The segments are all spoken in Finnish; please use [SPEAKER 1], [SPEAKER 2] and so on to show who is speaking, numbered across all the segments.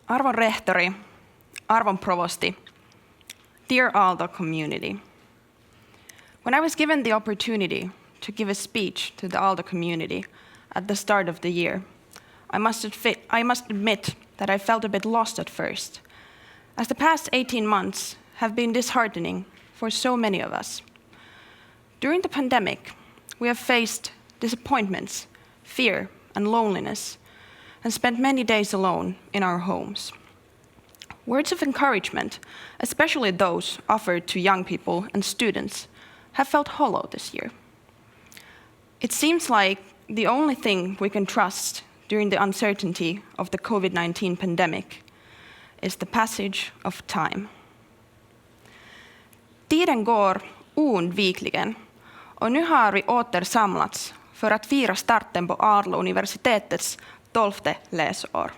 [SPEAKER 1] Arvon rehtori, arvon provosti, dear Aalto community. When I was given the opportunity to give a speech to the Aalto community at the start of the year, I must admit that I felt a bit lost at first, as the past 18 months have been disheartening for so many of us. During the pandemic, we have faced disappointments, fear, and loneliness, and spent many days alone in our homes. Words of encouragement, especially those offered to young people and students, have felt hollow this year. It seems like the only thing we can trust during the uncertainty of the COVID-19 pandemic is the passage of time. Tiden går oundvikligen och nu har vi åter samlats för att fira starten på Aalto-universitetets 12:e läsår.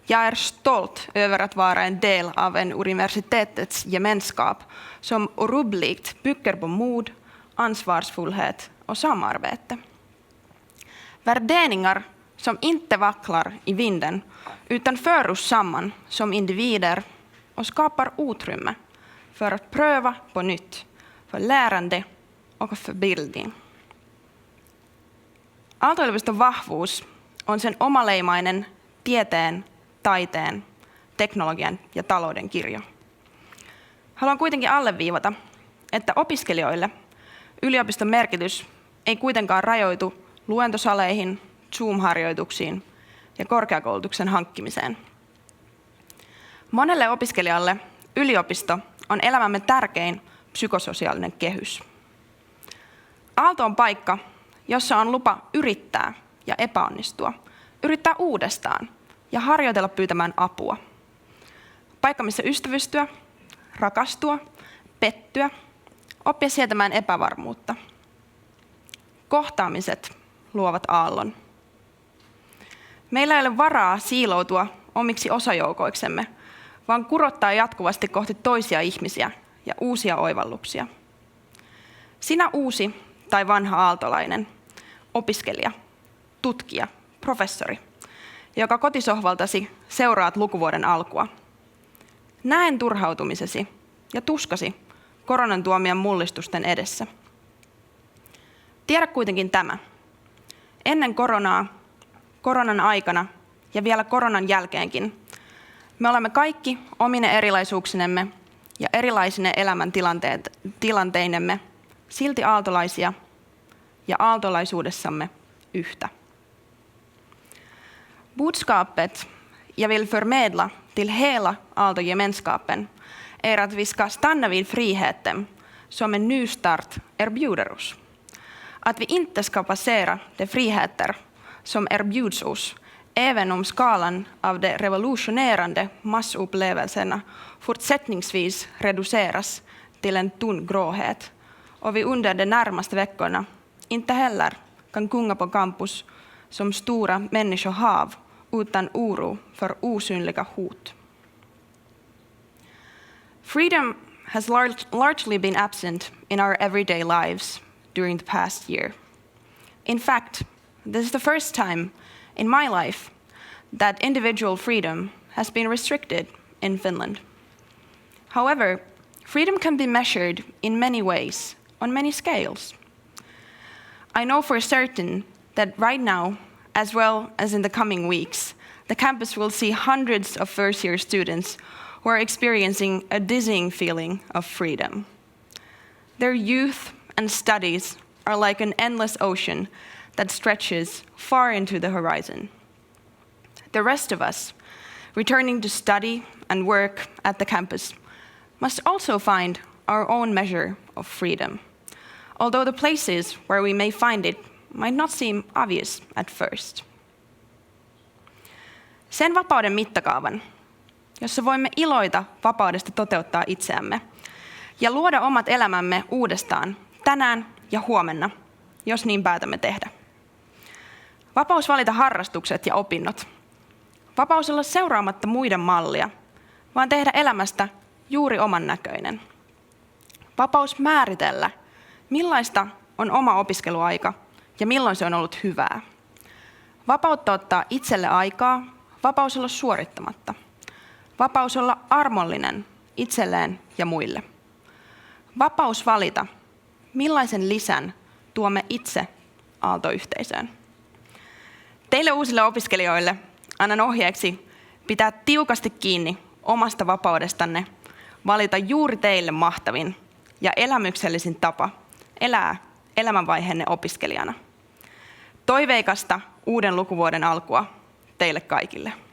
[SPEAKER 1] Jag är stolt över att vara en del av en universitetets gemenskap som orubbligt bygger på mod, ansvarsfullhet och samarbete. Värderingar som inte vacklar i vinden utan för oss samman som individer och skapar utrymme för att pröva på nytt, för lärande och för bildning. Aalto-yliopiston vahvuus on sen omaleimainen tieteen, taiteen, teknologian ja talouden kirjo. Haluan kuitenkin alleviivata, että opiskelijoille yliopiston merkitys ei kuitenkaan rajoitu luentosaleihin, Zoom-harjoituksiin ja korkeakoulutuksen hankkimiseen. Monelle opiskelijalle yliopisto on elämämme tärkein psykososiaalinen kehys. Aalto on paikka, jossa on lupa yrittää ja epäonnistua, yrittää uudestaan ja harjoitella pyytämään apua. Paikka, missä ystävystyä, rakastua, pettyä, oppia sietämään epävarmuutta. Kohtaamiset luovat aallon. Meillä ei ole varaa siiloutua omiksi osajoukoiksemme, vaan kurottaa jatkuvasti kohti toisia ihmisiä ja uusia oivalluksia. Sinä uusi tai vanha aaltolainen, opiskelija, tutkija, professori, joka kotisohvaltasi seuraat lukuvuoden alkua. Näen turhautumisesi ja tuskasi koronan tuomien mullistusten edessä. Tiedä kuitenkin tämä. Ennen koronaa, koronan aikana ja vielä koronan jälkeenkin me olemme kaikki omine erilaisuuksinemme ja erilaisine elämäntilanteinemme silti aaltolaisia ja aaltolaisuudessamme yhtä. Budskapet jag vill förmedla till hela Aalto-gemenskapen är att vi ska stanna vid friheten som en ny start erbjuder oss. Att vi inte ska passera de friheter som erbjuds oss, även om skalan av de revolutionerande massupplevelserna fortsättningsvis reduceras till en tunn gråhet och vi under de närmaste veckorna inte heller kan gunga på campus som stora människohav utan oro för osynliga hot. Freedom has largely been absent in our everyday lives during the past year. In fact, this is the first time in my life that individual freedom has been restricted in Finland. However, freedom can be measured in many ways, on many scales. I know for certain that right now, as well as in the coming weeks, the campus will see hundreds of first-year students who are experiencing a dizzying feeling of freedom. Their youth and studies are like an endless ocean that stretches far into the horizon. The rest of us, returning to study and work at the campus, must also find our own measure of freedom, although the places where we may find it might not seem obvious at first. Sen vapauden mittakaavan, jossa voimme iloita vapaudesta toteuttaa itseämme ja luoda omat elämämme uudestaan tänään ja huomenna, jos niin päätämme tehdä. Vapaus valita harrastukset ja opinnot. Vapaus olla seuraamatta muiden mallia, vaan tehdä elämästä juuri oman näköinen. Vapaus määritellä, millaista on oma opiskeluaika ja milloin se on ollut hyvää. Vapautta ottaa itselle aikaa, vapaus olla suorittamatta. Vapaus olla armollinen itselleen ja muille. Vapaus valita, millaisen lisän tuomme itse Aalto-yhteisöön. Teille uusille opiskelijoille annan ohjeeksi pitää tiukasti kiinni omasta vapaudestanne valita juuri teille mahtavin ja elämyksellisin tapa elää elämänvaiheenne opiskelijana. Toiveikasta uuden lukuvuoden alkua teille kaikille.